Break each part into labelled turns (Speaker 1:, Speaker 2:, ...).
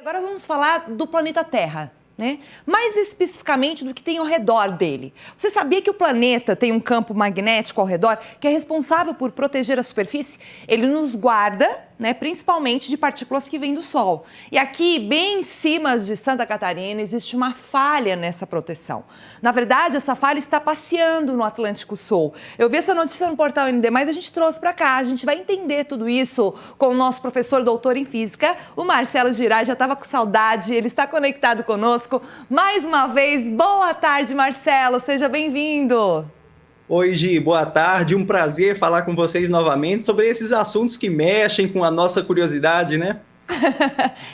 Speaker 1: Agora vamos falar do planeta Terra, né? Mais especificamente do que tem ao redor dele. Você sabia que o planeta tem um campo magnético ao redor que é responsável por proteger a superfície? Ele nos guarda, né, principalmente de partículas que vêm do Sol. E aqui, bem em cima de Santa Catarina, existe uma falha nessa proteção. Na verdade, essa falha está passeando no Atlântico Sul. Eu vi essa notícia no portal ND+, a gente trouxe para cá. A gente vai entender tudo isso com o nosso professor doutor em Física, o Marcelo Girard. Já estava com saudade, ele está conectado conosco. Mais uma vez, boa tarde, Marcelo. Seja bem-vindo.
Speaker 2: Oi, Gi, boa tarde. Um prazer falar com vocês novamente sobre esses assuntos que mexem com a nossa curiosidade, né?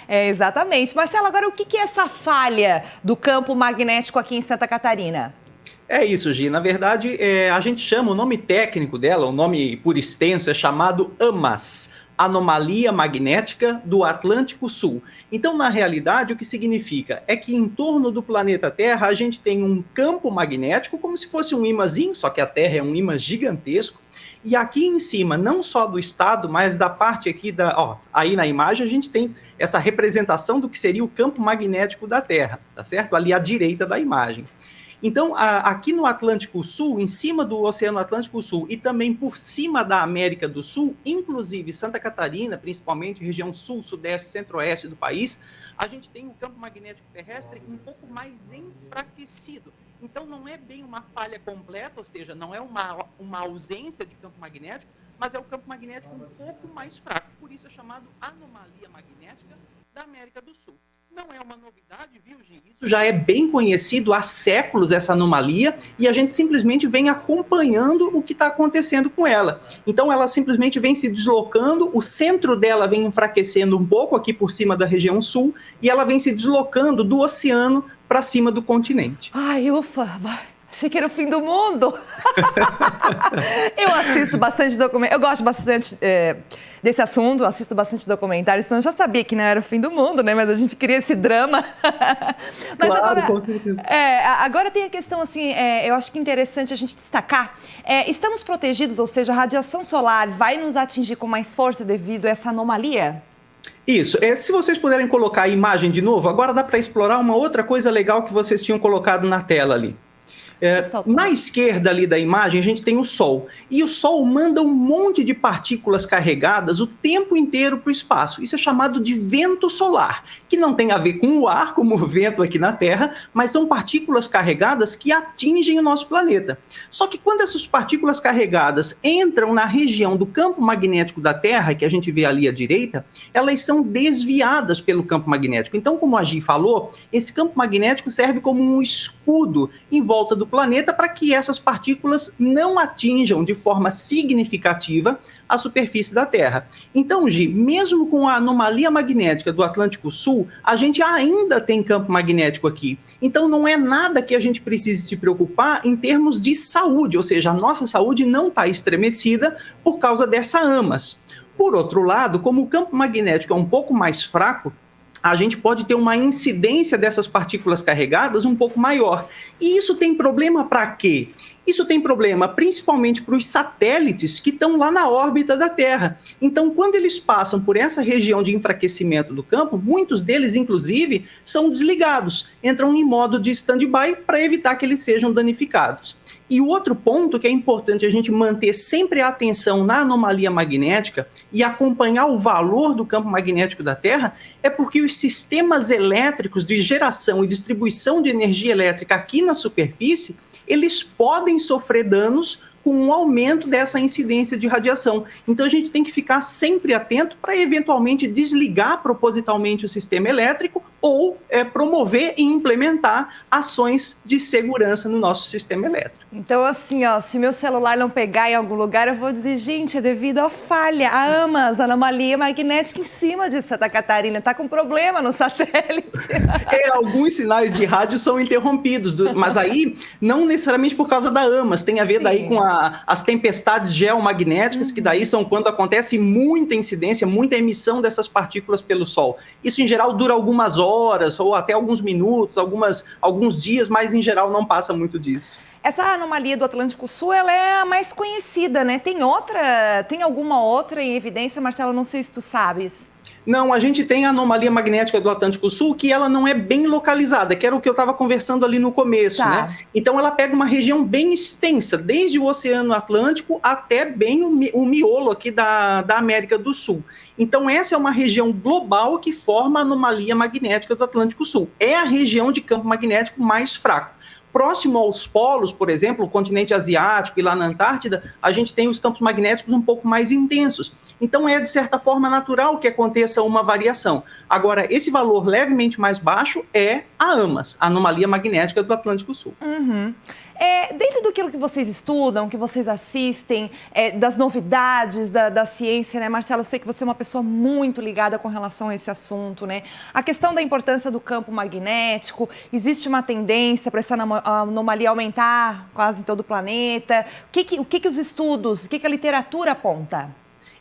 Speaker 1: Exatamente. Marcelo, agora o que é essa falha do campo magnético aqui em Santa Catarina?
Speaker 2: É isso, Gi. Na verdade, a gente chama o nome técnico dela, o nome por extenso é chamado AMAS, Anomalia Magnética do Atlântico Sul. Então, na realidade, o que significa é que em torno do planeta Terra a gente tem um campo magnético como se fosse um imãzinho, só que a Terra é um imã gigantesco. E aqui em cima, não só do estado, mas da parte aqui aí na imagem a gente tem essa representação do que seria o campo magnético da Terra, tá certo? Ali à direita da imagem. Então, aqui no Atlântico Sul, em cima do Oceano Atlântico Sul e também por cima da América do Sul, inclusive Santa Catarina, principalmente região sul, sudeste, centro-oeste do país, a gente tem o campo magnético terrestre um pouco mais enfraquecido. Então, não é bem uma falha completa, ou seja, não é uma ausência de campo magnético, mas é o campo magnético um pouco mais fraco. Por isso é chamado anomalia magnética da América do Sul. Não é uma novidade, viu, Gi? Isso já é bem conhecido há séculos, essa anomalia, e a gente simplesmente vem acompanhando o que está acontecendo com ela. Então, ela simplesmente vem se deslocando, o centro dela vem enfraquecendo um pouco aqui por cima da região sul, e ela vem se deslocando do oceano para cima do continente.
Speaker 1: Ai, ufa! Achei que era o fim do mundo. Eu assisto bastante documentário, eu gosto bastante desse assunto, assisto bastante documentários, então eu já sabia que não era o fim do mundo, né? Mas a gente queria esse drama. Mas
Speaker 2: claro,
Speaker 1: agora,
Speaker 2: com certeza.
Speaker 1: Agora tem a questão, assim, eu acho que é interessante a gente destacar. Estamos protegidos, ou seja, a radiação solar vai nos atingir com mais força devido a essa anomalia?
Speaker 2: Isso. Se vocês puderem colocar a imagem de novo, agora dá para explorar uma outra coisa legal que vocês tinham colocado na tela ali. Na esquerda ali da imagem, a gente tem o Sol. E o Sol manda um monte de partículas carregadas o tempo inteiro para o espaço. Isso é chamado de vento solar, que não tem a ver com o ar, como o vento aqui na Terra, mas são partículas carregadas que atingem o nosso planeta. Só que quando essas partículas carregadas entram na região do campo magnético da Terra, que a gente vê ali à direita, elas são desviadas pelo campo magnético. Então, como a Gi falou, esse campo magnético serve como um escudo em volta do planeta para que essas partículas não atinjam de forma significativa a superfície da Terra. Então, Gi, mesmo com a anomalia magnética do Atlântico Sul, a gente ainda tem campo magnético aqui. Então, não é nada que a gente precise se preocupar em termos de saúde, ou seja, a nossa saúde não está estremecida por causa dessa AMAS. Por outro lado, como o campo magnético é um pouco mais fraco, a gente pode ter uma incidência dessas partículas carregadas um pouco maior. E isso tem problema para quê? Isso tem problema principalmente para os satélites que estão lá na órbita da Terra. Então, quando eles passam por essa região de enfraquecimento do campo, muitos deles, inclusive, são desligados, entram em modo de stand-by para evitar que eles sejam danificados. E o outro ponto que é importante a gente manter sempre a atenção na anomalia magnética e acompanhar o valor do campo magnético da Terra é porque os sistemas elétricos de geração e distribuição de energia elétrica aqui na superfície, eles podem sofrer danos com um aumento dessa incidência de radiação. Então a gente tem que ficar sempre atento para eventualmente desligar propositalmente o sistema elétrico ou promover e implementar ações de segurança no nosso sistema elétrico.
Speaker 1: Então, assim, se meu celular não pegar em algum lugar, eu vou dizer, gente, é devido à falha, a AMAS, a anomalia magnética em cima de Santa Catarina, está com problema no satélite.
Speaker 2: Alguns sinais de rádio são interrompidos, mas aí não necessariamente por causa da AMAS, tem a ver daí com as tempestades geomagnéticas, que daí são quando acontece muita incidência, muita emissão dessas partículas pelo Sol. Isso, em geral, dura algumas horas ou até alguns minutos, alguns dias, mas, em geral, não passa muito disso.
Speaker 1: Essa anomalia do Atlântico Sul, ela é a mais conhecida, né? Tem alguma outra em evidência, Marcelo? Não sei se tu sabes.
Speaker 2: Não, a gente tem a anomalia magnética do Atlântico Sul, que ela não é bem localizada, que era o que eu estava conversando ali no começo,
Speaker 1: Tá.
Speaker 2: né? Então ela pega uma região bem extensa, desde o Oceano Atlântico até bem o miolo aqui da América do Sul. Então essa é uma região global que forma a anomalia magnética do Atlântico Sul. É a região de campo magnético mais fraco. Próximo aos polos, por exemplo, o continente asiático e lá na Antártida, a gente tem os campos magnéticos um pouco mais intensos. Então é, de certa forma, natural que aconteça uma variação. Agora, esse valor levemente mais baixo é a AMAS, a anomalia magnética do Atlântico Sul.
Speaker 1: Uhum. Dentro do que vocês estudam, que vocês assistem, das novidades da ciência, né, Marcelo? Eu sei que você é uma pessoa muito ligada com relação a esse assunto, né? A questão da importância do campo magnético, existe uma tendência para essa anomalia aumentar quase em todo o planeta? O que os estudos, o que a literatura aponta?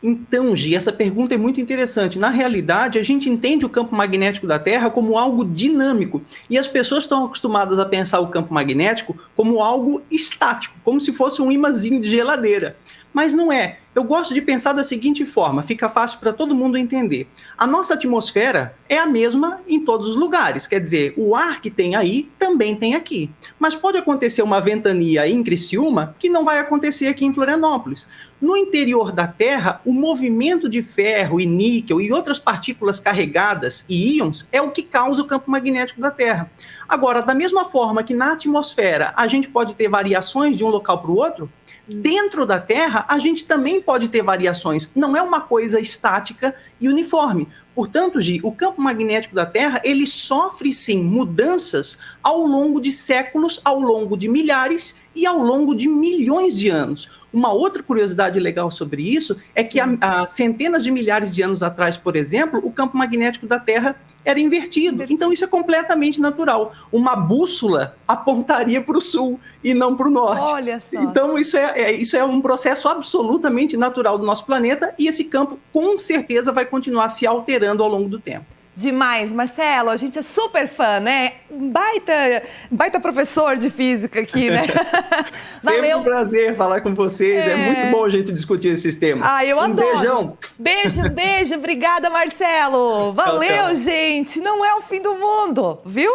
Speaker 2: Então, Gi, essa pergunta é muito interessante. Na realidade, a gente entende o campo magnético da Terra como algo dinâmico. E as pessoas estão acostumadas a pensar o campo magnético como algo estático, como se fosse um imãzinho de geladeira. Mas não é. Eu gosto de pensar da seguinte forma, fica fácil para todo mundo entender. A nossa atmosfera é a mesma em todos os lugares, quer dizer, o ar que tem aí também tem aqui. Mas pode acontecer uma ventania em Criciúma que não vai acontecer aqui em Florianópolis. No interior da Terra, o movimento de ferro e níquel e outras partículas carregadas e íons é o que causa o campo magnético da Terra. Agora, da mesma forma que na atmosfera a gente pode ter variações de um local para o outro, dentro da Terra, a gente também pode ter variações. Não é uma coisa estática e uniforme. Portanto, Gi, o campo magnético da Terra, ele sofre, sim, mudanças ao longo de séculos, ao longo de milhares e ao longo de milhões de anos. Uma outra curiosidade legal sobre isso é que há centenas de milhares de anos atrás, por exemplo, o campo magnético da Terra era invertido. Então isso é completamente natural. Uma bússola apontaria para o sul e não para o norte.
Speaker 1: Olha só.
Speaker 2: Então isso é um processo absolutamente natural do nosso planeta e esse campo com certeza vai continuar se alterando ao longo do tempo.
Speaker 1: Demais, Marcelo, a gente é super fã, né? Baita professor de física aqui, né?
Speaker 2: Valeu. Sempre um prazer falar com vocês, é muito bom a gente discutir esses temas.
Speaker 1: Eu adoro.
Speaker 2: Beijão.
Speaker 1: Beijo, obrigada, Marcelo. Valeu,
Speaker 2: tchau.
Speaker 1: Gente, não é o fim do mundo, viu?